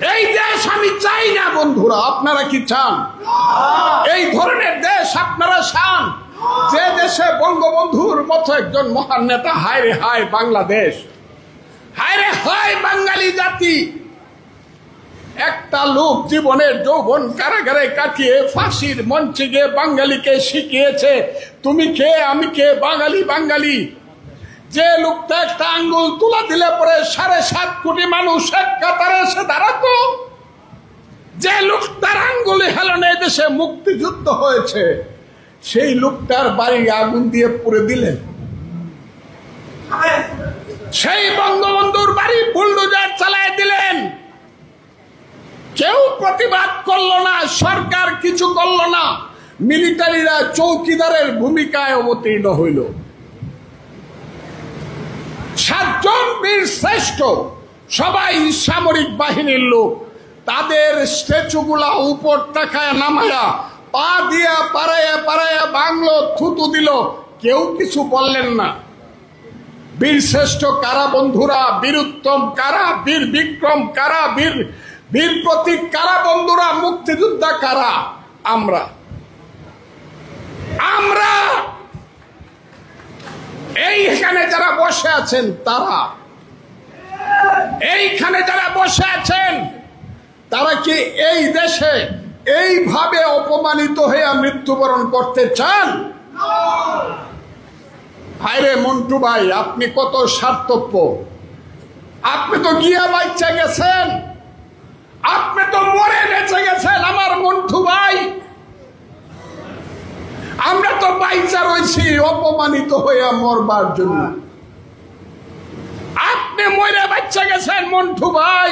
এই দেশ আমি চাই না বন্ধুরা, আপনারা কি চান? এই ধরনের দেশ আপনারা চান? যে দেশে বঙ্গবন্ধুর মতো একজন মহান নেতা, হায় রে হায় বাংলাদেশ, হায় রে হায় বাঙালি জাতি। একটা লোক জীবনের যৌবন কারাগারে কাটিয়ে ফাঁসির মঞ্চে গিয়ে বাঙালিকে শিখিয়েছে তুমি কে আমি কে, বাঙালি বাঙালি। যে লোকটা একটা আঙ্গুল তুলা দিলে পরে 7.5 কোটি মানুষ এক কাতারে এসে দাঁড়াতো, যে লোকটার আঙ্গুলে হেলনে দেশে মুক্তিযুদ্ধ হয়েছে, সেই লোকটার বাড়ি আগুন দিয়ে পুড়ে দিলেন। সেই বঙ্গবন্ধুর বাড়ি বুলডোজার চালায় দিলেন। কেউ প্রতিবাদ করলো না, সরকার কিছু করলো না, মিলিটারিরা চৌকিদারের ভূমিকায় অবতীর্ণ হইল। 7 জন বীর শ্রেষ্ঠ, সবাই সামরিক বাহিনীর লোক, তাদের স্ট্যাচুগুলা উপর তাকায় নামায়া পা দিয়া পাড়াইয়া পাড়াইয়া বাংলো, থুতু দিল, কেউ কিছু বললেন না। বীর শ্রেষ্ঠ কারা বন্ধুরা? বীরুত্তম কারা? বীর বিক্রম কারা? বীর প্রতীক কারা বন্ধুরা? মুক্তিযোদ্ধা কারা? আমরা। এইখানে যারা বসে আছেন তারা, এইখানে যারা বসে আছেন তারা কি এই দেশে এইভাবে অপমানিত হয়ে মৃত্যুবরণ করতে চান? ভাইরে মন্টু ভাই, আপনি কত স্বার্থপর। আপনি তো গিয়া বাচ্চা গেছেন, আপনি তো মরে বেঁচে গেছেন আমার মন্টু ভাই। আমরা তো বাইচা রয়েছি অপমানিত হইয়া মরবার জন্য। আপনি মরে বাচ্চা গেছেন মন্টু ভাই,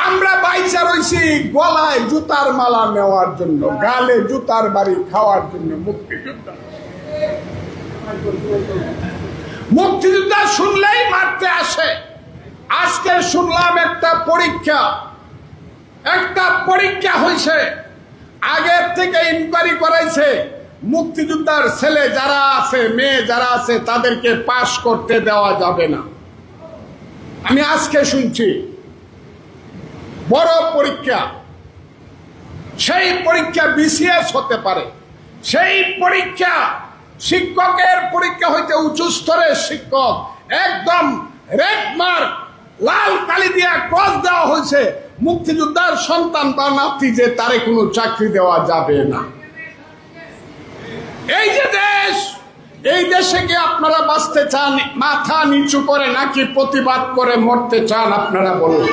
আমরা বাইচা রয়েছি গলায় জুতার মালা নেওয়ার জন্য, গালে জুতার বাড়ি খাওয়ার জন্য। মুক্তিযোদ্ধা শুনলেই মারতে আসে। আজকে শুনলাম একটা পরীক্ষা হয়েছে, আগের থেকে ইনকোয়ারি করাইছে, মুক্তিযোদ্ধার ছেলে যারা আছে, মেয়ে যারা আছে, তাদেরকে পাশ করতে দেওয়া যাবে না। আমি আজকে শুনছি বড় পরীক্ষা, সেই পরীক্ষা বিসিএস হতে পারে, সেই পরীক্ষা শিক্ষকের পরীক্ষা হইতে উঁচু স্তরের শিক্ষক, একদম রেড মার্ক লাল কালি দিয়া ক্রস দেওয়া হয়েছে, মুক্তিযোদ্ধার সন্তান বা নাতি যে তারে কোনো চাকরি দেওয়া যাবে না। এই যে দেশ, এই দেশে কি আপনারা বাঁচতে চান মাথা নিচু করে নাকি প্রতিবাদ করে মরতে চান? আপনারা বলুন।